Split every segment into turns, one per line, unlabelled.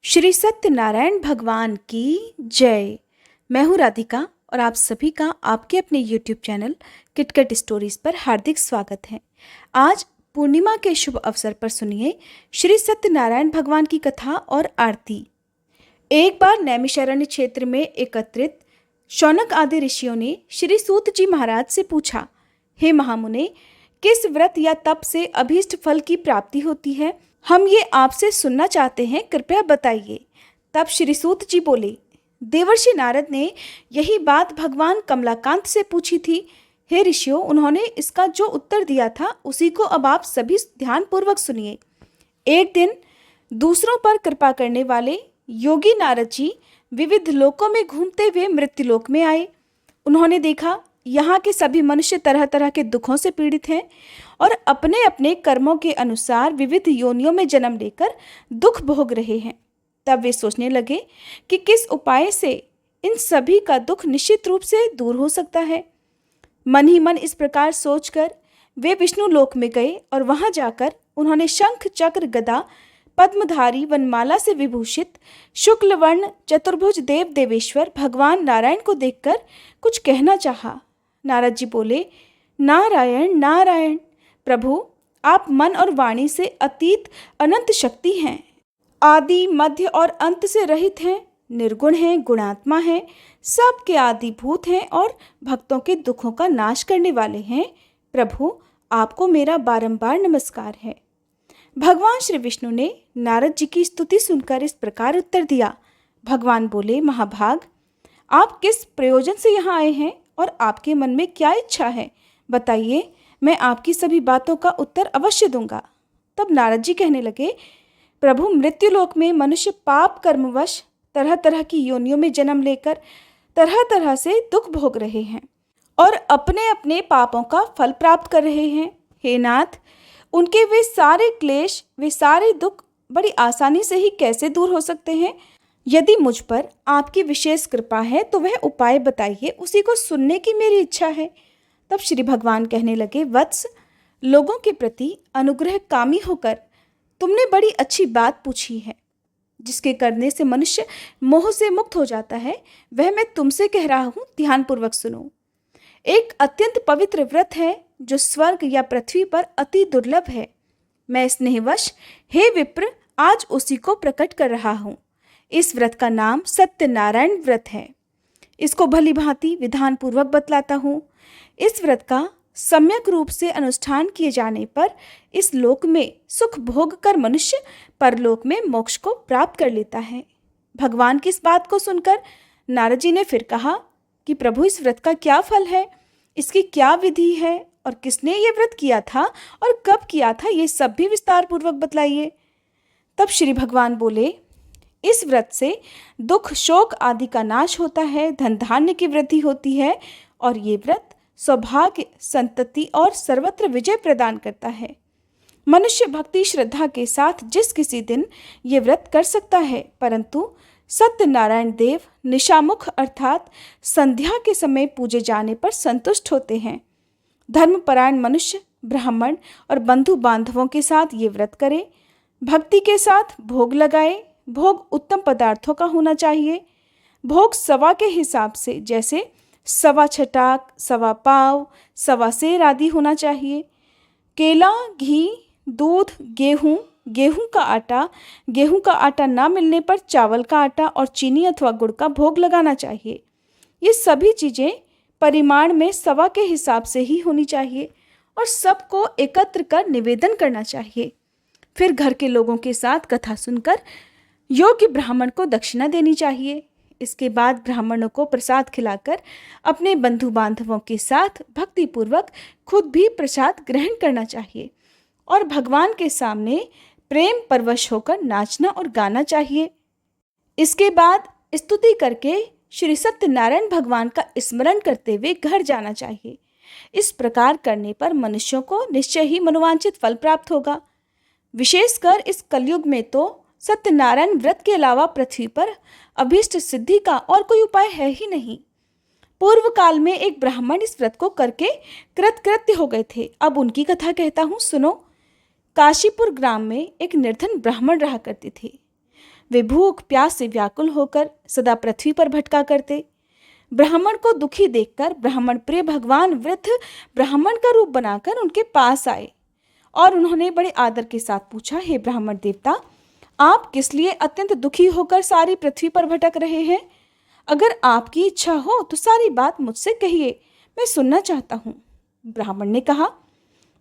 श्री सत्यनारायण भगवान की जय। मैं हूँ राधिका और आप सभी का आपके अपने YouTube चैनल किटकट स्टोरीज पर हार्दिक स्वागत है। आज पूर्णिमा के शुभ अवसर पर सुनिए श्री सत्यनारायण भगवान की कथा और आरती। एक बार नैमिषारण्य क्षेत्र में एकत्रित शौनक आदि ऋषियों ने श्री सूत जी महाराज से पूछा, हे महामुने, किस व्रत या तप से अभीष्ट फल की प्राप्ति होती है? हम ये आपसे सुनना चाहते हैं, कृपया बताइए। तब श्री सूत जी बोले, देवर्षि नारद ने यही बात भगवान कमलाकांत से पूछी थी। हे ऋषियों, उन्होंने इसका जो उत्तर दिया था उसी को अब आप सभी ध्यानपूर्वक सुनिए। एक दिन दूसरों पर कृपा करने वाले योगी नारद जी विविध लोकों में घूमते हुए मृत्युलोक में आए। उन्होंने देखा यहाँ के सभी मनुष्य तरह तरह के दुखों से पीड़ित हैं और अपने अपने कर्मों के अनुसार विविध योनियों में जन्म लेकर दुख भोग रहे हैं। तब वे सोचने लगे कि किस उपाय से इन सभी का दुख निश्चित रूप से दूर हो सकता है। मन ही मन इस प्रकार सोचकर वे विष्णु लोक में गए और वहां जाकर उन्होंने शंख चक्र गदा पद्मधारी वनमाला से विभूषित शुक्ल वर्ण चतुर्भुज देव देवेश्वर भगवान नारायण को देखकर कुछ कहना चाहा। नारद जी बोले, नारायण नारायण, प्रभु आप मन और वाणी से अतीत अनंत शक्ति हैं, आदि मध्य और अंत से रहित हैं, निर्गुण हैं, गुणात्मा हैं, सबके आदिभूत हैं और भक्तों के दुखों का नाश करने वाले हैं। प्रभु आपको मेरा बारंबार नमस्कार है। भगवान श्री विष्णु ने नारद जी की स्तुति सुनकर इस प्रकार उत्तर दिया। भगवान बोले, महाभाग, आप किस प्रयोजन से यहाँ आए हैं और आपके मन में क्या इच्छा है? बताइए, मैं आपकी सभी बातों का उत्तर अवश्य दूंगा। तब नारद जी कहने लगे, प्रभु मृत्युलोक में मनुष्य पाप कर्मवश तरह तरह की योनियों में जन्म लेकर तरह तरह से दुख भोग रहे हैं और अपने अपने पापों का फल प्राप्त कर रहे हैं। हे नाथ, उनके वे सारे क्लेश, वे सारे दुख बड़ी आसानी से ही कैसे दूर हो सकते हैं? यदि मुझ पर आपकी विशेष कृपा है तो वह उपाय बताइए, उसी को सुनने की मेरी इच्छा है। तब श्री भगवान कहने लगे, वत्स, लोगों के प्रति अनुग्रह कामी होकर तुमने बड़ी अच्छी बात पूछी है। जिसके करने से मनुष्य मोह से मुक्त हो जाता है, वह मैं तुमसे कह रहा हूँ, ध्यानपूर्वक सुनो। एक अत्यंत पवित्र व्रत है जो स्वर्ग या पृथ्वी पर अति दुर्लभ है। मैं स्नेहवश, हे विप्र, आज उसी को प्रकट कर रहा हूँ। इस व्रत का नाम सत्यनारायण व्रत है। इसको भली भांति विधान पूर्वक बतलाता हूँ। इस व्रत का सम्यक रूप से अनुष्ठान किए जाने पर इस लोक में सुख भोग कर मनुष्य परलोक में मोक्ष को प्राप्त कर लेता है। भगवान की इस बात को सुनकर नारद जी ने फिर कहा कि प्रभु, इस व्रत का क्या फल है, इसकी क्या विधि है और किसने ये व्रत किया था और कब किया था, ये सब भी विस्तार पूर्वक बतलाइए। तब श्री भगवान बोले, इस व्रत से दुख शोक आदि का नाश होता है, धन धान्य की वृद्धि होती है और ये व्रत सौभाग्य, संतति और सर्वत्र विजय प्रदान करता है। मनुष्य भक्ति श्रद्धा के साथ जिस किसी दिन ये व्रत कर सकता है, परंतु सत्यनारायण देव निशामुख अर्थात संध्या के समय पूजे जाने पर संतुष्ट होते हैं। धर्मपरायण मनुष्य ब्राह्मण और बंधु बांधवों के साथ ये व्रत करे, भक्ति के साथ भोग लगाए। भोग उत्तम पदार्थों का होना चाहिए। भोग सवा के हिसाब से, जैसे सवा छटाक, सवा पाव, सवा सेर आदि होना चाहिए। केला, घी, दूध, गेहूं, गेहूं का आटा ना मिलने पर चावल का आटा और चीनी अथवा गुड़ का भोग लगाना चाहिए। ये सभी चीज़ें परिमाण में सवा के हिसाब से ही होनी चाहिए और सबको एकत्र कर निवेदन करना चाहिए। फिर घर के लोगों के साथ कथा सुनकर योग्य ब्राह्मण को दक्षिणा देनी चाहिए। इसके बाद ब्राह्मणों को प्रसाद खिलाकर अपने बंधु बांधवों के साथ भक्तिपूर्वक खुद भी प्रसाद ग्रहण करना चाहिए और भगवान के सामने प्रेम परवश होकर नाचना और गाना चाहिए। इसके बाद स्तुति करके श्री सत्यनारायण भगवान का स्मरण करते हुए घर जाना चाहिए। इस प्रकार करने पर मनुष्यों को निश्चय ही मनोवांछित फल प्राप्त होगा। विशेषकर इस कलयुग में तो सत्यनारायण व्रत के अलावा पृथ्वी पर अभीष्ट सिद्धि का और कोई उपाय है ही नहीं। पूर्व काल में एक ब्राह्मण इस व्रत को करके कृतकृत्य हो गए थे। अब उनकी कथा कहता हूँ, सुनो। काशीपुर ग्राम में एक निर्धन ब्राह्मण रहा करते थे। वे भूख प्यास से व्याकुल होकर सदा पृथ्वी पर भटका करते। ब्राह्मण को दुखी देखकर ब्राह्मण प्रिय भगवान वृद्ध ब्राह्मण का रूप बनाकर उनके पास आए और उन्होंने बड़े आदर के साथ पूछा, हे ब्राह्मण देवता, आप किस लिए अत्यंत दुखी होकर सारी पृथ्वी पर भटक रहे हैं? अगर आपकी इच्छा हो तो सारी बात मुझसे कहिए, मैं सुनना चाहता हूँ। ब्राह्मण ने कहा,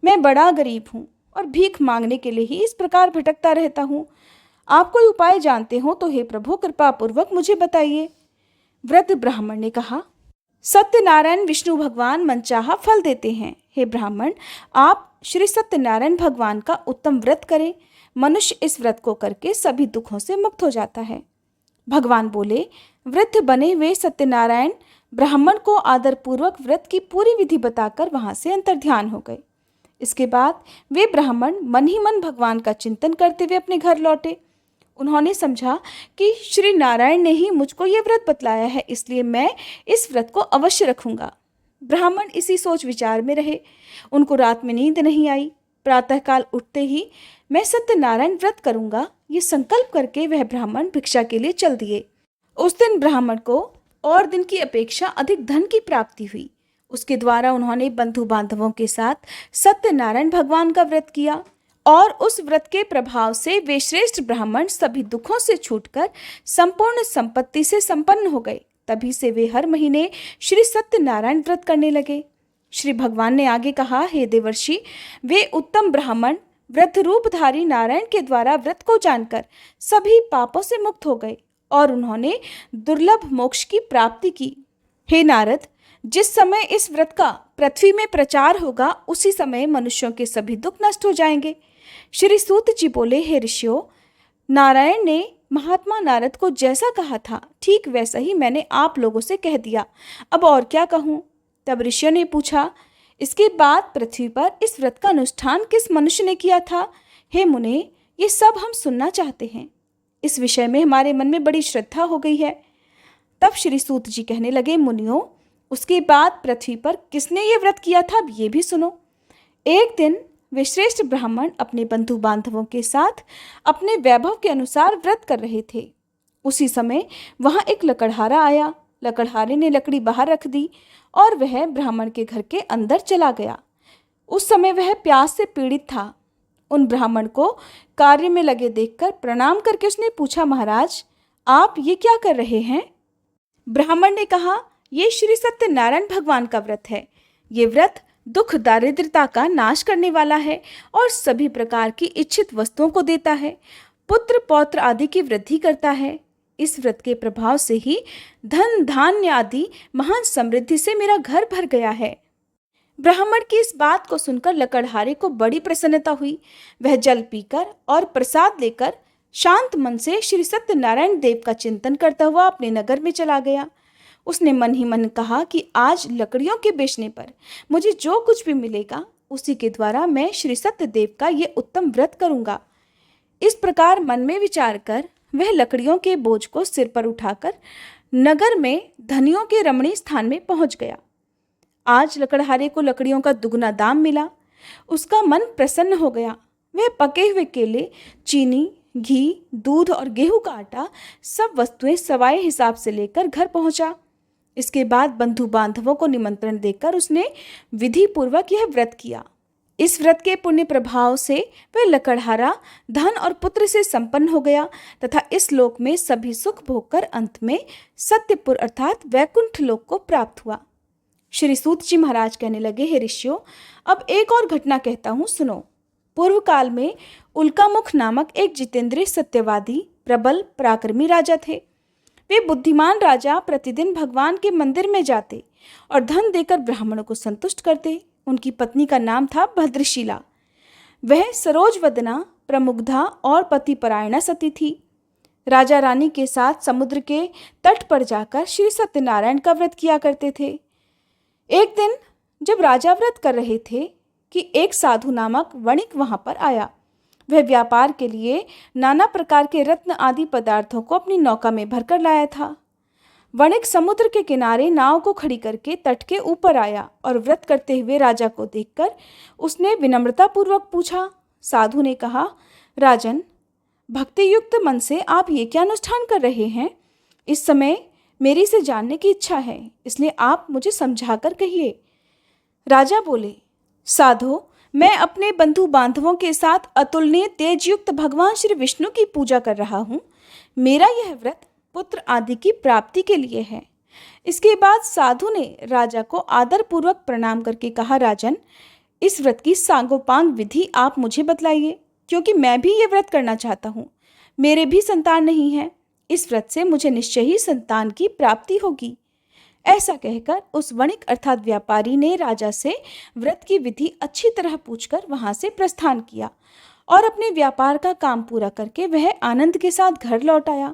मैं बड़ा गरीब हूँ और भीख मांगने के लिए ही इस प्रकार भटकता रहता हूँ। आप कोई उपाय जानते हो तो हे प्रभु कृपा पूर्वक मुझे बताइए। वृद्ध ब्राह्मण ने कहा, सत्यनारायण विष्णु भगवान मनचाहा फल देते हैं। हे ब्राह्मण, आप श्री सत्यनारायण भगवान का उत्तम व्रत करें। मनुष्य इस व्रत को करके सभी दुखों से मुक्त हो जाता है। भगवान बोले। वृद्ध बने वे सत्यनारायण ब्राह्मण को आदरपूर्वक व्रत की पूरी विधि बताकर वहां से अंतर्ध्यान हो गए। इसके बाद वे ब्राह्मण मन ही मन भगवान का चिंतन करते हुए अपने घर लौटे। उन्होंने समझा कि श्री नारायण ने ही मुझको ये व्रत बतलाया है, इसलिए मैं इस व्रत को अवश्य रखूंगा। ब्राह्मण इसी सोच विचार में रहे। उनको रात में नींद नहीं आई। प्रातःकाल उठते ही मैं सत्यनारायण व्रत करूंगा, ये संकल्प करके वह ब्राह्मण भिक्षा के लिए चल दिए। उस दिन ब्राह्मण को और दिन की अपेक्षा अधिक धन की प्राप्ति हुई। उसके द्वारा उन्होंने बंधु बांधवों के साथ सत्यनारायण भगवान का व्रत किया और उस व्रत के प्रभाव से वे श्रेष्ठ ब्राह्मण सभी दुखों से छूटकर संपूर्ण संपत्ति से संपन्न हो गए। तभी से वे हर महीने श्री सत्यनारायण व्रत करने लगे। श्री भगवान ने आगे कहा, हे देवर्षि, वे उत्तम ब्राह्मण व्रत रूपधारी नारायण के द्वारा व्रत को जानकर सभी पापों से मुक्त हो गए और उन्होंने दुर्लभ मोक्ष की प्राप्ति की। हे नारद, जिस समय इस व्रत का पृथ्वी में प्रचार होगा उसी समय मनुष्यों के सभी दुख नष्ट हो जाएंगे। श्री सूत जी बोले, हे ऋषियों, नारायण ने महात्मा नारद को जैसा कहा था ठीक वैसा ही मैंने आप लोगों से कह दिया, अब और क्या कहूँ। तब ऋषियों ने पूछा, इसके बाद पृथ्वी पर इस व्रत का अनुष्ठान किस मनुष्य ने किया था? हे मुने, ये सब हम सुनना चाहते हैं। इस विषय में हमारे मन में बड़ी श्रद्धा हो गई है। तब श्री सूत जी कहने लगे, मुनियों, उसके बाद पृथ्वी पर किसने ये व्रत किया था अब ये भी सुनो। एक दिन वे श्रेष्ठ ब्राह्मण अपने बंधु बांधवों के साथ अपने वैभव के अनुसार व्रत कर रहे थे। उसी समय वहां एक लकड़हारा आया। लकड़हारे ने लकड़ी बाहर रख दी और वह ब्राह्मण के घर के अंदर चला गया। उस समय वह प्यास से पीड़ित था। उन ब्राह्मण को कार्य में लगे देखकर प्रणाम करके उसने पूछा, महाराज, आप ये क्या कर रहे हैं? ब्राह्मण ने कहा, ये श्री सत्यनारायण भगवान का व्रत है। ये व्रत दुख दारिद्रता का नाश करने वाला है और सभी प्रकार की इच्छित वस्तुओं को देता है, पुत्र पौत्र आदि की वृद्धि करता है। इस व्रत के प्रभाव से ही धन धान्य आदि महान समृद्धि से मेरा घर भर गया है। ब्राह्मण की इस बात को सुनकर लकड़हारे को बड़ी प्रसन्नता हुई। वह जल पीकर और प्रसाद लेकर शांत मन से श्री सत्यनारायण देव का चिंतन करता हुआ अपने नगर में चला गया। उसने मन ही मन कहा कि आज लकड़ियों के बेचने पर मुझे जो कुछ भी मिलेगा उसी के द्वारा मैं श्री सत्यदेव का ये उत्तम व्रत करूंगा। इस प्रकार मन में विचार कर वह लकड़ियों के बोझ को सिर पर उठाकर नगर में धनियों के रमणीय स्थान में पहुंच गया। आज लकड़हारे को लकड़ियों का दुगना दाम मिला। उसका मन प्रसन्न हो गया। वह पके हुए केले, चीनी, घी, दूध और गेहूं का आटा सब वस्तुएं सवाए हिसाब से लेकर घर पहुंचा। इसके बाद बंधु बांधवों को निमंत्रण देकर उसने विधि पूर्वक यह व्रत किया। इस व्रत के पुण्य प्रभाव से वह लकड़हारा धन और पुत्र से संपन्न हो गया तथा इस लोक में सभी सुख भोगकर अंत में सत्यपुर अर्थात वैकुंठ लोक को प्राप्त हुआ। श्री सूत जी महाराज कहने लगे, हे ऋषियों, अब एक और घटना कहता हूँ, सुनो। पूर्व काल में उल्कामुख नामक एक जितेंद्रिय सत्यवादी प्रबल पराक्रमी राजा थे। वे बुद्धिमान राजा प्रतिदिन भगवान के मंदिर में जाते और धन देकर ब्राह्मणों को संतुष्ट करते। उनकी पत्नी का नाम था भद्रशीला। वह सरोजवदना, प्रमुग्धा और पतिपरायणा सती थी। राजा रानी के साथ समुद्र के तट पर जाकर श्री सत्यनारायण का व्रत किया करते थे। एक दिन जब राजा व्रत कर रहे थे कि एक साधु नामक वणिक वहां पर आया। वह व्यापार के लिए नाना प्रकार के रत्न आदि पदार्थों को अपनी नौका में भरकर लाया था। वणिक समुद्र के किनारे नाव को खड़ी करके तट के ऊपर आया और व्रत करते हुए राजा को देखकर उसने विनम्रता पूर्वक पूछा। साधु ने कहा, राजन, भक्ति युक्त मन से आप ये क्या अनुष्ठान कर रहे हैं? इस समय मेरी इसे जानने की इच्छा है, इसलिए आप मुझे समझाकर कहिए। राजा बोले, साधो, मैं अपने बंधु बांधवों के साथ अतुलनीय तेज युक्त भगवान श्री विष्णु की पूजा कर रहा हूँ। मेरा यह व्रत पुत्र आदि की प्राप्ति के लिए है। इसके बाद साधु ने राजा को आदरपूर्वक प्रणाम करके कहा, राजन, इस व्रत की सांगोपांग विधि आप मुझे बतलाइए, क्योंकि मैं भी ये व्रत करना चाहता हूँ। मेरे भी संतान नहीं है। इस व्रत से मुझे निश्चय ही संतान की प्राप्ति होगी। ऐसा कहकर उस वणिक अर्थात व्यापारी ने राजा से व्रत की विधि अच्छी तरह पूछकर वहां से प्रस्थान किया और अपने व्यापार का काम पूरा करके वह आनंद के साथ घर लौट आया।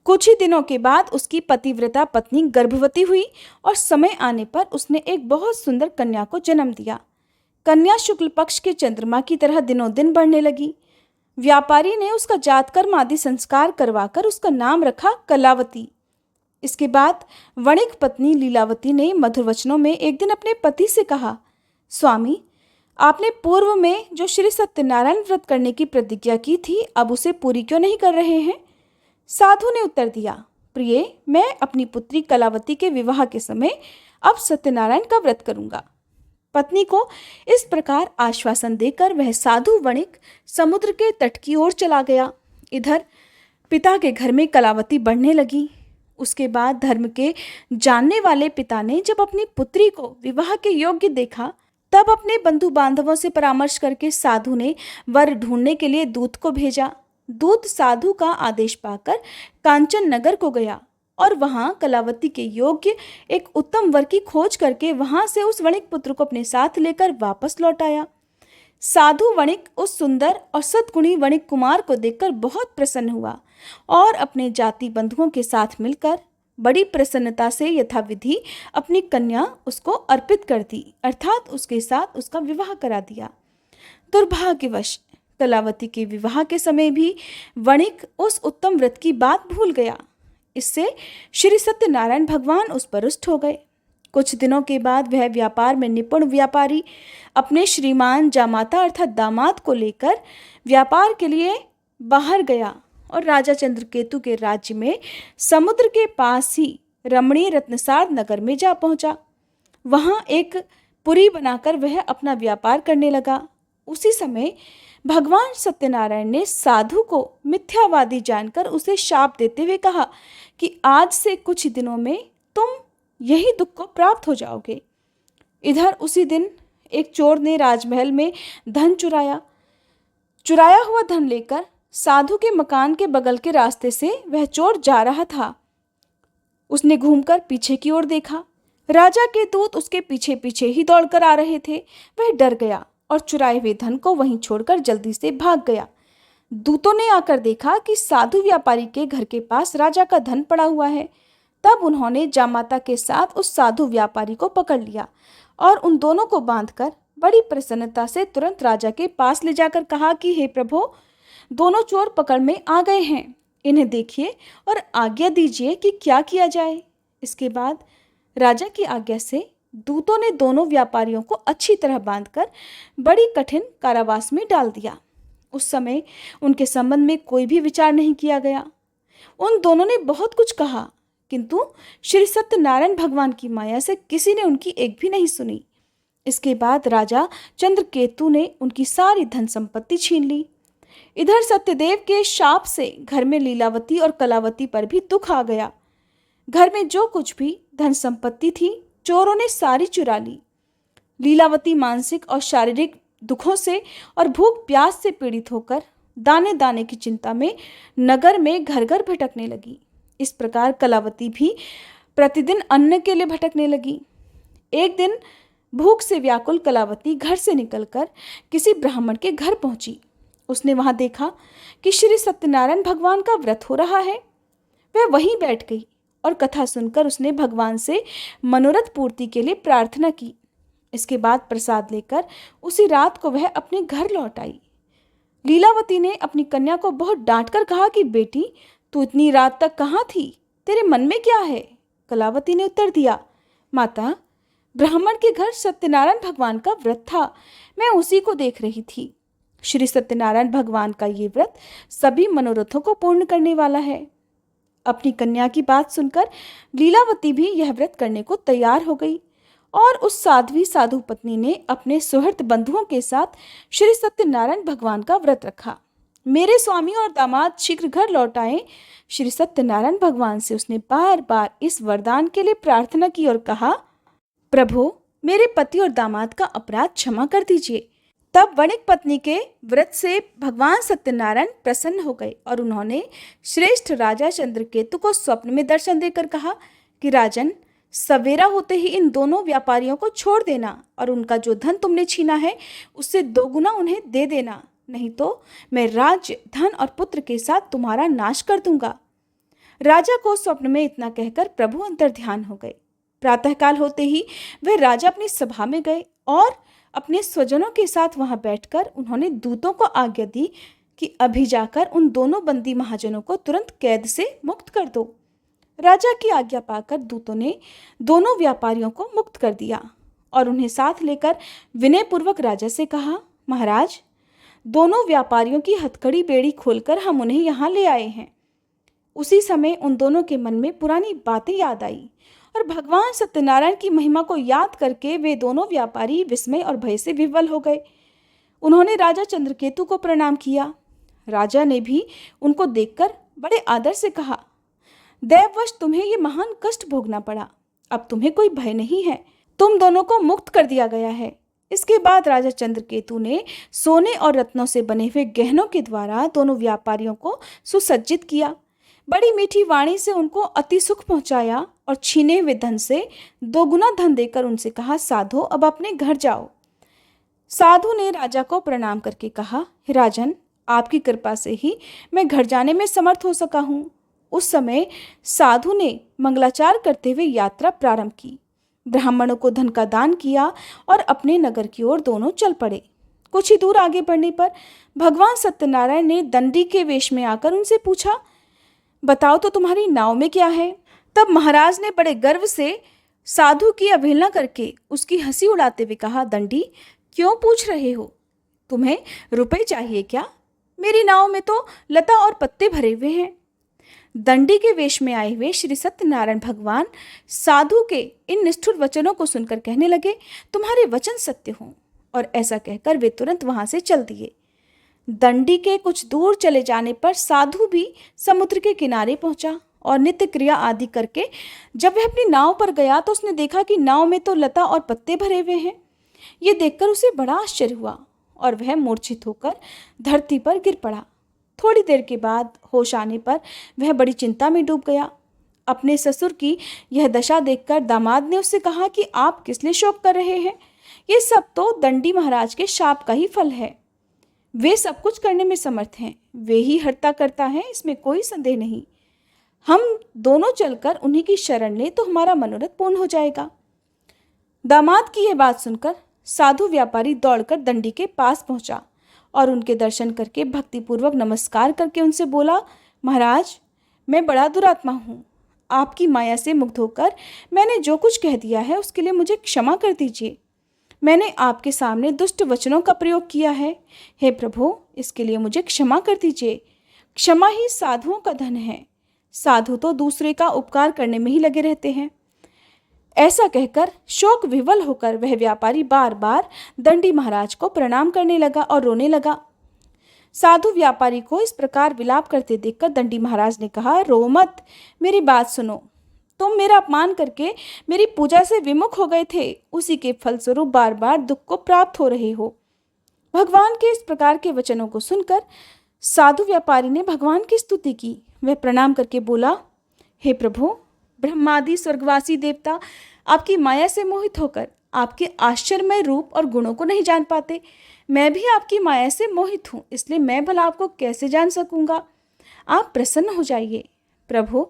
कुछ ही दिनों के बाद उसकी पतिव्रता पत्नी गर्भवती हुई और समय आने पर उसने एक बहुत सुंदर कन्या को जन्म दिया। कन्या शुक्ल पक्ष के चंद्रमा की तरह दिनों दिन बढ़ने लगी। व्यापारी ने उसका जातकर्म आदि संस्कार करवाकर उसका नाम रखा कलावती। इसके बाद वणिक पत्नी लीलावती ने मधुर वचनों में एक दिन अपने पति से कहा, स्वामी, आपने पूर्व में जो श्री सत्यनारायण व्रत करने की प्रतिज्ञा की थी, अब उसे पूरी क्यों नहीं कर रहे हैं? साधु ने उत्तर दिया, प्रिय, मैं अपनी पुत्री कलावती के विवाह के समय अब सत्यनारायण का व्रत करूंगा। पत्नी को इस प्रकार आश्वासन देकर वह साधु वणिक समुद्र के तट की ओर चला गया। इधर पिता के घर में कलावती बढ़ने लगी। उसके बाद धर्म के जानने वाले पिता ने जब अपनी पुत्री को विवाह के योग्य देखा, तब अपने बंधु बांधवों से परामर्श करके साधु ने वर ढूंढने के लिए दूत को भेजा। दूत साधु का आदेश पाकर कांचन नगर को गया और वहां कलावती के योग्य एक उत्तम वर की खोज करके वहां से उस वणिक पुत्र को अपने साथ लेकर वापस लौट आया। साधु वणिक उस सुंदर और सद्गुणी वणिक कुमार को देखकर बहुत प्रसन्न हुआ और अपने जाति बंधुओं के साथ मिलकर बड़ी प्रसन्नता से यथाविधि अपनी कन्या उसको अर्पित कर दी, अर्थात उसके साथ उसका विवाह करा दिया। दुर्भाग्यवश कलावती के विवाह के समय भी वणिक उस उत्तम व्रत की बात भूल गया। इससे श्री सत्यनारायण भगवान उस पर रुष्ट हो गए। कुछ दिनों के बाद वह व्यापार में निपुण व्यापारी अपने श्रीमान जामाता अर्थात दामाद को लेकर व्यापार के लिए बाहर गया और राजा चंद्रकेतु के राज्य में समुद्र के पास ही रमणीय रत्नसार नगर में जा पहुंचा। वहां एक पुरी बनाकर वह अपना व्यापार करने लगा। उसी समय भगवान सत्यनारायण ने साधु को मिथ्यावादी जानकर उसे शाप देते हुए कहा कि आज से कुछ दिनों में तुम यही दुख को प्राप्त हो जाओगे। इधर उसी दिन एक चोर ने राजमहल में धन चुराया हुआ धन लेकर साधु के मकान के बगल के रास्ते से वह चोर जा रहा था। उसने घूमकर पीछे की ओर देखा। राजा के दूत उसके पीछे पीछे ही दौड़कर आ रहे थे। वह डर गया और चुराए हुए धन को वहीं छोड़कर जल्दी से भाग गया। दूतों ने आकर देखा कि साधु व्यापारी के घर के पास राजा का धन पड़ा हुआ है। तब उन्होंने जामाता के साथ उस साधु व्यापारी को पकड़ लिया और उन दोनों को बांधकर बड़ी प्रसन्नता से तुरंत राजा के पास ले जाकर कहा कि हे प्रभु, दोनों चोर पकड़ में आ गए हैं, इन्हें देखिए और आज्ञा दीजिए कि क्या किया जाए। इसके बाद राजा की आज्ञा से दूतों ने दोनों व्यापारियों को अच्छी तरह बांधकर बड़ी कठिन कारावास में डाल दिया। उस समय उनके संबंध में कोई भी विचार नहीं किया गया। उन दोनों ने बहुत कुछ कहा, किंतु श्री सत्यनारायण भगवान की माया से किसी ने उनकी एक भी नहीं सुनी। इसके बाद राजा चंद्रकेतु ने उनकी सारी धन संपत्ति छीन ली। इधर सत्यदेव के शाप से घर में लीलावती और कलावती पर भी दुख आ गया। घर में जो कुछ भी धन संपत्ति थी चोरों ने सारी चुरा ली। लीलावती मानसिक और शारीरिक दुखों से और भूख प्यास से पीड़ित होकर दाने दाने की चिंता में नगर में घर घर भटकने लगी। इस प्रकार कलावती भी प्रतिदिन अन्न के लिए भटकने लगी। एक दिन भूख से व्याकुल कलावती घर से निकलकर किसी ब्राह्मण के घर पहुंची। उसने वहां देखा कि श्री सत्यनारायण भगवान का व्रत हो रहा है। वह वहीं बैठ गई और कथा सुनकर उसने भगवान से मनोरथ पूर्ति के लिए प्रार्थना की। इसके बाद प्रसाद लेकर उसी रात को वह अपने घर लौट आई। लीलावती ने अपनी कन्या को बहुत डांटकर कहा कि बेटी, तू इतनी रात तक कहाँ थी? तेरे मन में क्या है? कलावती ने उत्तर दिया, माता, ब्राह्मण के घर सत्यनारायण भगवान का व्रत था, मैं उसी को देख रही थी। श्री सत्यनारायण भगवान का ये व्रत सभी मनोरथों को पूर्ण करने वाला है। अपनी कन्या की बात सुनकर लीलावती भी यह व्रत करने को तैयार हो गई और उस साध्वी साधु पत्नी ने अपने सुहृद बंधुओं के साथ श्री सत्यनारायण भगवान का व्रत रखा। मेरे स्वामी और दामाद शीघ्र घर लौट आए। श्री सत्यनारायण भगवान से उसने बार बार इस वरदान के लिए प्रार्थना की और कहा, प्रभु मेरे पति और दामाद का अपराध क्षमा कर दीजिए। तब वणिक पत्नी के व्रत से भगवान सत्यनारायण प्रसन्न हो गए और उन्होंने श्रेष्ठ राजा चंद्रकेतु को स्वप्न में दर्शन देकर कहा कि राजन, सवेरा होते ही इन दोनों व्यापारियों को छोड़ देना और उनका जो धन तुमने छीना है उससे दोगुना उन्हें दे देना, नहीं तो मैं राज्य, धन और पुत्र के साथ तुम्हारा नाश कर दूंगा। राजा को स्वप्न में इतना कहकर प्रभु अंतर्ध्यान हो गए। प्रातःकाल होते ही वे राजा अपनी सभा में गए और अपने स्वजनों के साथ वहां बैठकर उन्होंने दूतों को आज्ञा दी कि अभी जाकर उन दोनों बंदी महाजनों को तुरंत कैद से मुक्त कर दो। राजा की आज्ञा पाकर दूतों ने दोनों व्यापारियों को मुक्त कर दिया और उन्हें साथ लेकर विनयपूर्वक राजा से कहा, महाराज, दोनों व्यापारियों की हथकड़ी बेड़ी खोलकर हम उन्हें यहाँ ले आए हैं। उसी समय उन दोनों के मन में पुरानी बातें याद आई और भगवान सत्यनारायण की महिमा को याद करके वे दोनों व्यापारी विस्मय और भय से विह्वल हो गए। उन्होंने राजा चंद्रकेतु को प्रणाम किया। राजा ने भी उनको देखकर बड़े आदर से कहा, दैववश तुम्हें ये महान कष्ट भोगना पड़ा, अब तुम्हें कोई भय नहीं है, तुम दोनों को मुक्त कर दिया गया है। इसके बाद राजा चंद्रकेतु ने सोने और रत्नों से बने हुए गहनों के द्वारा दोनों व्यापारियों को सुसज्जित किया, बड़ी मीठी वाणी से उनको अति सुख पहुंचाया और छीने हुए धन से दोगुना धन देकर उनसे कहा, साधो अब अपने घर जाओ। साधु ने राजा को प्रणाम करके कहा, राजन, आपकी कृपा से ही मैं घर जाने में समर्थ हो सका हूँ। उस समय साधु ने मंगलाचार करते हुए यात्रा प्रारंभ की, ब्राह्मणों को धन का दान किया और अपने नगर की ओर दोनों चल पड़े। कुछ ही दूर आगे बढ़ने पर भगवान सत्यनारायण ने दंडी के वेश में आकर उनसे पूछा, बताओ तो तुम्हारी नाव में क्या है। तब महाराज ने बड़े गर्व से साधु की अवहेलना करके उसकी हंसी उड़ाते हुए कहा, दंडी, क्यों पूछ रहे हो? तुम्हें रुपए चाहिए क्या? मेरी नाव में तो लता और पत्ते भरे हुए हैं। दंडी के वेश में आए हुए श्री सत्यनारायण भगवान साधु के इन निष्ठुर वचनों को सुनकर कहने लगे, तुम्हारे वचन सत्य हों। और ऐसा कहकर वे तुरंत वहां से चल दिए। दंडी के कुछ दूर चले जाने पर साधु भी समुद्र के किनारे पहुंचा और नित्य क्रिया आदि करके जब वह अपनी नाव पर गया तो उसने देखा कि नाव में तो लता और पत्ते भरे हुए हैं। ये देखकर उसे बड़ा आश्चर्य हुआ और वह मूर्छित होकर धरती पर गिर पड़ा। थोड़ी देर के बाद होश आने पर वह बड़ी चिंता में डूब गया। अपने ससुर की यह दशा देखकर दामाद ने उससे कहा कि आप किस लिए शोक कर रहे हैं? ये सब तो दंडी महाराज के शाप का ही फल है। वे सब कुछ करने में समर्थ हैं, वे ही हरता करता है, इसमें कोई संदेह नहीं। हम दोनों चलकर उन्हीं की शरण लें तो हमारा मनोरथ पूर्ण हो जाएगा। दामाद की यह बात सुनकर साधु व्यापारी दौड़कर दंडी के पास पहुंचा और उनके दर्शन करके भक्तिपूर्वक नमस्कार करके उनसे बोला, महाराज, मैं बड़ा दुरात्मा हूँ। आपकी माया से मुग्ध होकर मैंने जो कुछ कह दिया है उसके लिए मुझे क्षमा कर दीजिए। मैंने आपके सामने दुष्ट वचनों का प्रयोग किया है। हे प्रभु, इसके लिए मुझे क्षमा कर दीजिए। क्षमा ही साधुओं का धन है। साधु तो दूसरे का उपकार करने में ही लगे रहते हैं। ऐसा कहकर शोक विवल होकर वह व्यापारी बार बार दंडी महाराज को प्रणाम करने लगा और रोने लगा। साधु व्यापारी को इस प्रकार विलाप करते देखकर दंडी महाराज ने कहा, रो मत, मेरी बात सुनो। तुम मेरा अपमान करके मेरी पूजा से विमुख हो गए थे, उसी के फलस्वरूप बार बार दुख को प्राप्त हो रहे हो। भगवान के इस प्रकार के वचनों को सुनकर साधु व्यापारी ने भगवान की स्तुति की। वह प्रणाम करके बोला, हे प्रभु, ब्रह्मादि स्वर्गवासी देवता आपकी माया से मोहित होकर आपके आश्चर्यमय रूप और गुणों को नहीं जान पाते। मैं भी आपकी माया से मोहित हूँ, इसलिए मैं भला आपको कैसे जान सकूंगा। आप प्रसन्न हो जाइए। प्रभु,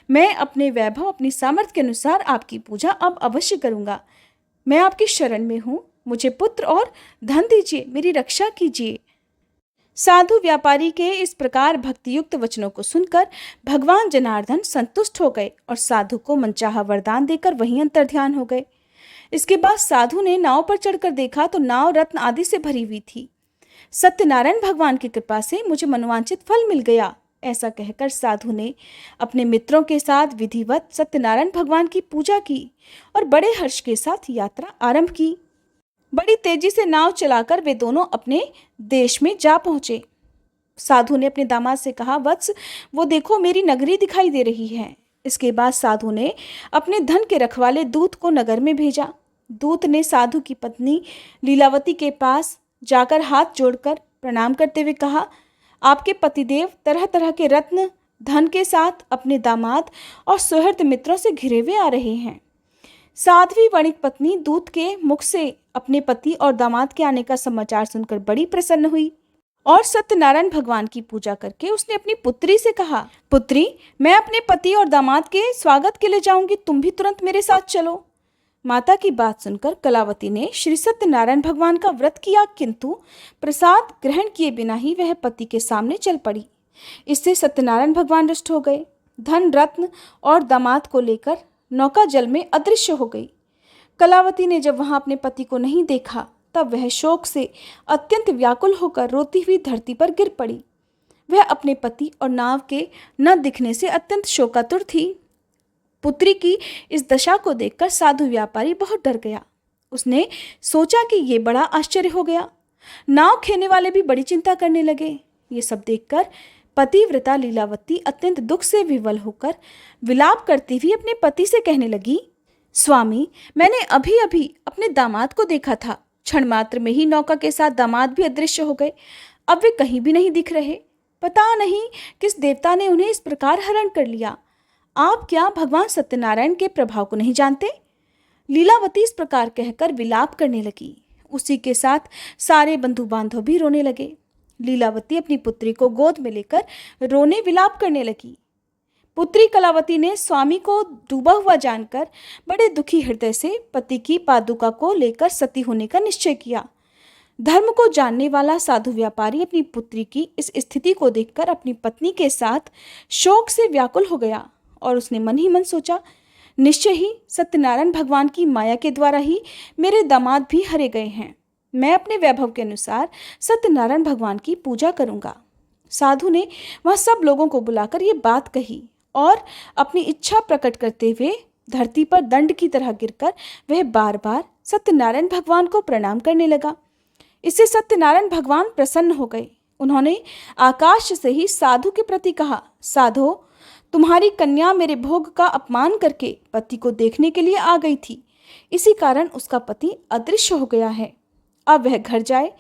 मैं अपने वैभव, अपनी सामर्थ्य के अनुसार आपकी पूजा अब अवश्य करूंगा। मैं आपकी शरण में हूँ, मुझे पुत्र और धन दीजिए, मेरी रक्षा कीजिए। साधु व्यापारी के इस प्रकार भक्तियुक्त वचनों को सुनकर भगवान जनार्दन संतुष्ट हो गए और साधु को मनचाहा वरदान देकर वहीं अंतर्ध्यान हो गए। इसके बाद साधु ने नाव पर चढ़कर देखा तो नाव रत्न आदि से भरी हुई थी। सत्यनारायण भगवान की कृपा से मुझे मनोवांछित फल मिल गया। ऐसा कहकर साधु ने अपने मित्रों के साथ विधिवत सत्यनारायण भगवान की पूजा की और बड़े हर्ष के साथ यात्रा आरंभ की। बड़ी तेजी से नाव चलाकर वे दोनों अपने देश में जा पहुंचे। साधु ने अपने दामाद से कहा, वत्स, वो देखो, मेरी नगरी दिखाई दे रही है। इसके बाद साधु ने अपने धन के रखवाले दूत को नगर में भेजा। दूत ने साधु की पत्नी लीलावती के पास जाकर हाथ जोड़कर प्रणाम करते हुए कहा, आपके पतिदेव तरह तरह के रत्न धन के साथ अपने दामाद और सुहृद मित्रों से घिरे हुए आ रहे हैं। साध्वी वणिक पत्नी दूत के मुख से अपने पति और दामाद के आने का समाचार सुनकर बड़ी प्रसन्न हुई और सत्यनारायण भगवान की पूजा करके उसने अपनी पुत्री से कहा, पुत्री, मैं अपने पति और दामाद के स्वागत के लिए जाऊंगी, तुम भी तुरंत मेरे साथ चलो। माता की बात सुनकर कलावती ने श्री सत्यनारायण भगवान का व्रत किया, किंतु प्रसाद ग्रहण किए बिना ही वह पति के सामने चल पड़ी। इससे सत्यनारायण भगवान रुष्ट हो गए। धन, रत्न और दामाद को लेकर नौका जल में अदृश्य हो गई। कलावती ने जब वहां अपने पति को नहीं देखा तब वह शोक से अत्यंत व्याकुल होकर रोती हुई धरती पर गिर पड़ी। वह अपने पति और नाव के न दिखने से अत्यंत शोकातुर थी। पुत्री की इस दशा को देखकर साधु व्यापारी बहुत डर गया। उसने सोचा कि ये बड़ा आश्चर्य हो गया। नाव खेने वाले भी बड़ी चिंता करने लगे। ये सब देखकर पतिव्रता लीलावती अत्यंत दुख से विवल होकर विलाप करती हुई अपने पति से कहने लगी, स्वामी, मैंने अभी अभी अपने दामाद को देखा था। क्षण मात्र में ही नौका के साथ दामाद भी अदृश्य हो गए। अब वे कहीं भी नहीं दिख रहे। पता नहीं किस देवता ने उन्हें इस प्रकार हरण कर लिया। आप क्या भगवान सत्यनारायण के प्रभाव को नहीं जानते? लीलावती इस प्रकार कहकर विलाप करने लगी। उसी के साथ सारे बंधु बांधव भी रोने लगे। लीलावती अपनी पुत्री को गोद में लेकर रोने विलाप करने लगी। पुत्री कलावती ने स्वामी को डूबा हुआ जानकर बड़े दुखी हृदय से पति की पादुका को लेकर सती होने का निश्चय किया। धर्म को जानने वाला साधु व्यापारी अपनी पुत्री की इस स्थिति को देखकर अपनी पत्नी के साथ शोक से व्याकुल हो गया और उसने मन ही मन सोचा, निश्चय ही सत्यनारायण भगवान की माया के द्वारा ही मेरे दामाद भी हरे गए हैं। मैं अपने वैभव के अनुसार सत्यनारायण भगवान की पूजा करूंगा। साधु ने वह सब लोगों को बुलाकर ये बात कही और अपनी इच्छा प्रकट करते हुए धरती पर दंड की तरह गिरकर वह बार बार सत्यनारायण भगवान को प्रणाम करने लगा। इससे सत्यनारायण भगवान प्रसन्न हो गए। उन्होंने आकाश से ही साधु के प्रति कहा, साधो, तुम्हारी कन्या मेरे भोग का अपमान करके पति को देखने के लिए आ गई थी। इसी कारण उसका पति अदृश्य हो गया है। अब वह घर जाए,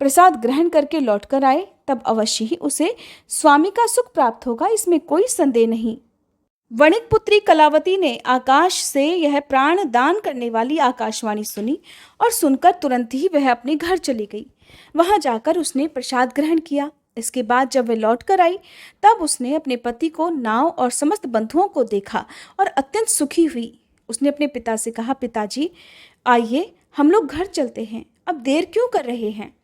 प्रसाद ग्रहण करके लौटकर आए, तब अवश्य ही उसे स्वामी का सुख प्राप्त होगा, इसमें कोई संदेह नहीं। वणिक पुत्री कलावती ने आकाश से यह प्राण दान करने वाली आकाशवाणी सुनी और सुनकर तुरंत ही वह अपने घर चली गई। वहां जाकर उसने प्रसाद ग्रहण किया। इसके बाद जब वह लौट कर आई तब उसने अपने पति को, नाव और समस्त बंधुओं को देखा और अत्यंत सुखी हुई। उसने अपने पिता से कहा, पिताजी, आइए हम लोग घर चलते हैं, अब देर क्यों कर रहे हैं?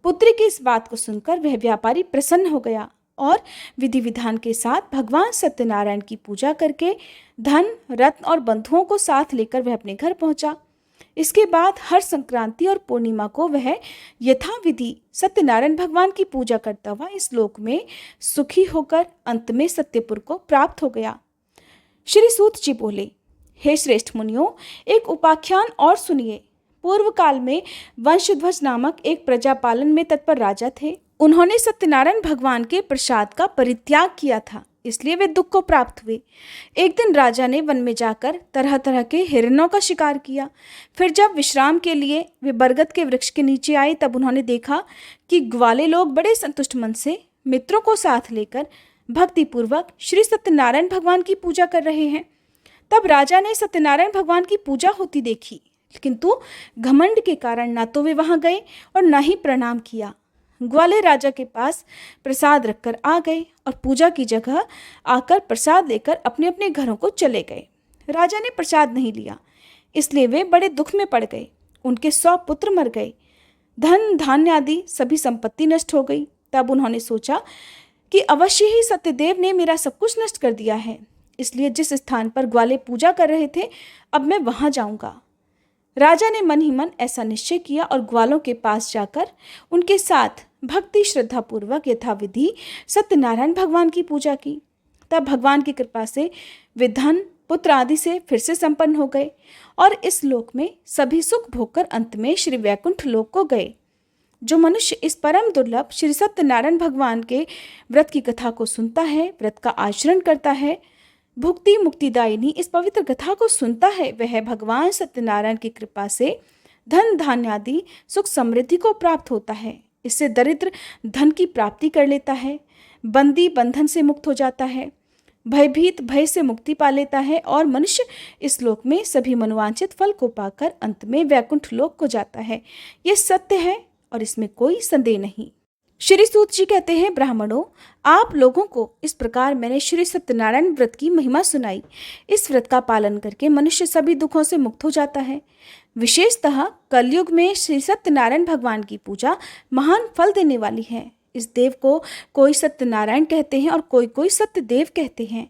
पुत्री की इस बात को सुनकर वह व्यापारी प्रसन्न हो गया और विधि विधान के साथ भगवान सत्यनारायण की पूजा करके धन, रत्न और बंधुओं को साथ लेकर वह अपने घर पहुंचा। इसके बाद हर संक्रांति और पूर्णिमा को वह यथाविधि सत्यनारायण भगवान की पूजा करता हुआ इस लोक में सुखी होकर अंत में सत्यपुर को प्राप्त हो गया। श्री सूत जी बोले, हे श्रेष्ठ मुनियों, एक उपाख्यान और सुनिए। पूर्व काल में वंशध्वज नामक एक प्रजापालन में तत्पर राजा थे। उन्होंने सत्यनारायण भगवान के प्रसाद का परित्याग किया था, इसलिए वे दुख को प्राप्त हुए। एक दिन राजा ने वन में जाकर तरह तरह के हिरणों का शिकार किया। फिर जब विश्राम के लिए वे बरगद के वृक्ष के नीचे आए तब उन्होंने देखा कि ग्वाले लोग बड़े संतुष्ट मन से मित्रों को साथ लेकर भक्तिपूर्वक श्री सत्यनारायण भगवान की पूजा कर रहे हैं। तब राजा ने सत्यनारायण भगवान की पूजा होती देखी, किंतु घमंड के कारण ना तो वे वहां गए और ना ही प्रणाम किया। ग्वाले राजा के पास प्रसाद रखकर आ गए और पूजा की जगह आकर प्रसाद लेकर अपने अपने घरों को चले गए। राजा ने प्रसाद नहीं लिया, इसलिए वे बड़े दुख में पड़ गए। उनके 100 पुत्र मर गए, धन धान्य आदि सभी संपत्ति नष्ट हो गई। तब उन्होंने सोचा कि अवश्य ही सत्यदेव ने मेरा सब कुछ नष्ट कर दिया है, इसलिए जिस स्थान पर ग्वाले पूजा कर रहे थे अब मैं वहां जाऊंगा। राजा ने मन ही मन ऐसा निश्चय किया और ग्वालों के पास जाकर उनके साथ भक्ति श्रद्धा पूर्वक यथाविधि सत्यनारायण भगवान की पूजा की। तब भगवान की कृपा से वे धन पुत्र आदि से फिर से संपन्न हो गए और इस लोक में सभी सुख भोगकर अंत में श्री वैकुंठ लोक को गए। जो मनुष्य इस परम दुर्लभ श्री सत्यनारायण भगवान के व्रत की कथा को सुनता है, व्रत का आचरण करता है, भुक्ति मुक्तिदायिनी इस पवित्र कथा को सुनता है, वह भगवान सत्यनारायण की कृपा से धन धान्य आदि सुख समृद्धि को प्राप्त होता है। इससे दरिद्र धन की प्राप्ति कर लेता है, बंदी बंधन से मुक्त हो जाता है, भयभीत भय से मुक्ति पा लेता है और मनुष्य इस लोक में सभी मनोवांछित फल को पाकर अंत में वैकुंठ लोक को जाता है। ये सत्य है और इसमें कोई संदेह नहीं। श्री सूत जी कहते हैं, ब्राह्मणों, आप लोगों को इस प्रकार मैंने श्री सत्यनारायण व्रत की महिमा सुनाई। इस व्रत का पालन करके मनुष्य सभी दुखों से मुक्त हो जाता है। विशेषतः कलयुग में श्री सत्यनारायण भगवान की पूजा महान फल देने वाली है। इस देव को कोई सत्यनारायण कहते हैं और कोई कोई सत्यदेव कहते हैं।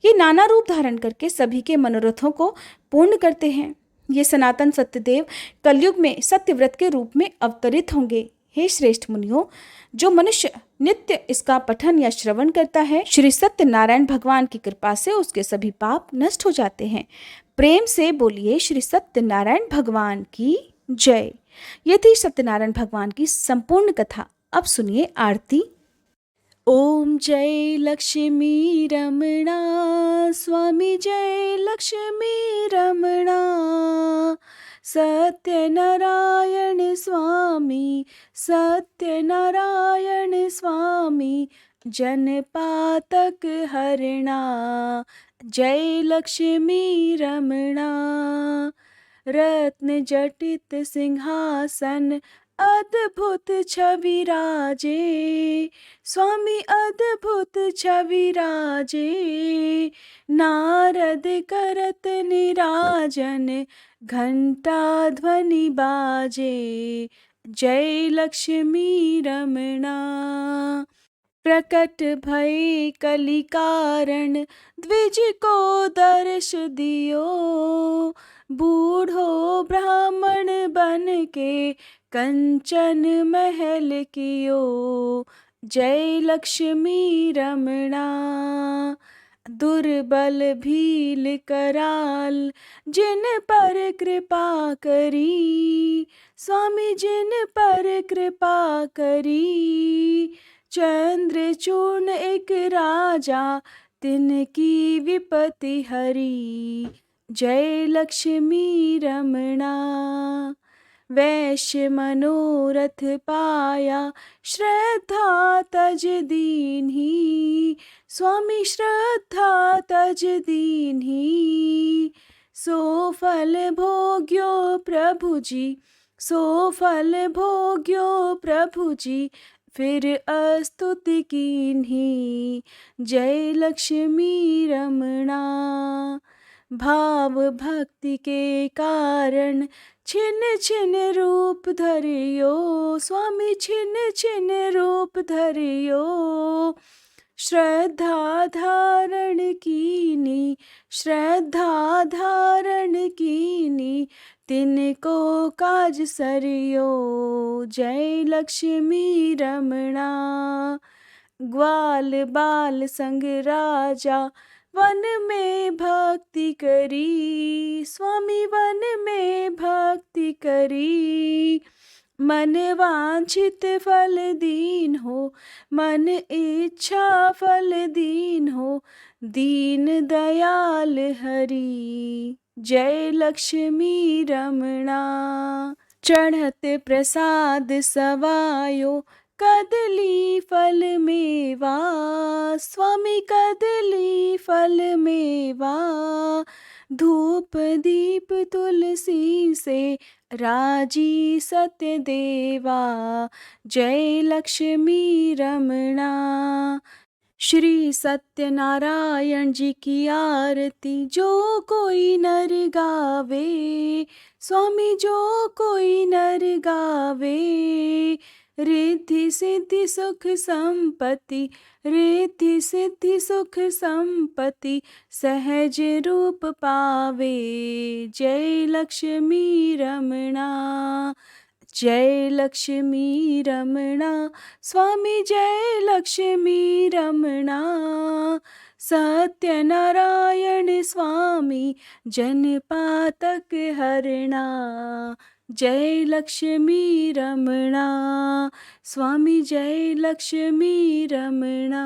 ये नाना रूप धारण करके सभी के मनोरथों को पूर्ण करते हैं। ये सनातन सत्यदेव कलयुग में सत्यव्रत के रूप में अवतरित होंगे। हे श्रेष्ठ मुनियों, जो मनुष्य नित्य इसका पठन या श्रवण करता है, श्री सत्यनारायण भगवान की कृपा से उसके सभी पाप नष्ट हो जाते हैं। प्रेम से बोलिए श्री सत्यनारायण भगवान की जय। ये थी सत्यनारायण भगवान की संपूर्ण कथा। अब सुनिए आरती। ओम जय लक्ष्मी रमणा स्वामी, जय लक्ष्मी रमणा, सत्यनारायण स्वामी, सत्यनारायण स्वामी, जनपातक हरणा, जय लक्ष्मी रमणा, रत्न जटित सिंहासन अद्भुत छवि राजे, स्वामी अद्भुत छवि राजे, नारद करत निराजन घंटा ध्वनि बाजे, जय लक्ष्मी रमणा, प्रकट भय कलि कारण द्विज को दर्श दियो, बूढ़ो ब्राह्मण बन के कंचन महल कियो, जय लक्ष्मी रमणा, दुर्बल भील कराल जिन पर कृपा करी, स्वामी जिन पर कृपा करी, चंद्रचूर्ण एक राजा तिनकी विपत्ति हरी, जय लक्ष्मी रमणा, वैश्य मनोरथ पाया श्रद्धा तज दीन्ही, स्वामी श्रद्धा तज दीन्ही, सो फल भोग्यो प्रभु जी, सो फल भोग्यो प्रभु जी, फिर अस्तुति कीन्ही, जय लक्ष्मी रमणा, भाव भक्ति के कारण छिन छिन रूप धरियो, स्वामी छिन छिन रूप धरियो, श्रद्धा धारण कीनी, श्रद्धा धारण कीनी, तिनको काज सरियो, जय लक्ष्मी रमणा, ग्वाल बाल संग राजा वन में भक्ति करी, स्वामी वन में भक्ति करी, मन वांछित फल दीन हो, मन इच्छा फल दीन हो, दीन दयाल हरि, जय लक्ष्मी रमणा, चढ़त प्रसाद सवायो कदली फल मेवा, स्वामी कदली फल मेवा, धूप दीप तुलसी से राजी सत्य देवा, जय लक्ष्मी रमणा, श्री सत्यनारायण जी की आरती जो कोई नर गावे, स्वामी जो कोई नर गावे, रिद्धि सिद्धि सुख संपत्ति, रिद्धि सिद्धि सुख संपत्ति, सहज रूप पावे, जय लक्ष्मी रमणा, जय लक्ष्मी रमणा स्वामी जय लक्ष्मी रमणा सत्यनारायण स्वामी जनपातक हरणा जय लक्ष्मी रमणा स्वामी जय लक्ष्मी रमणा।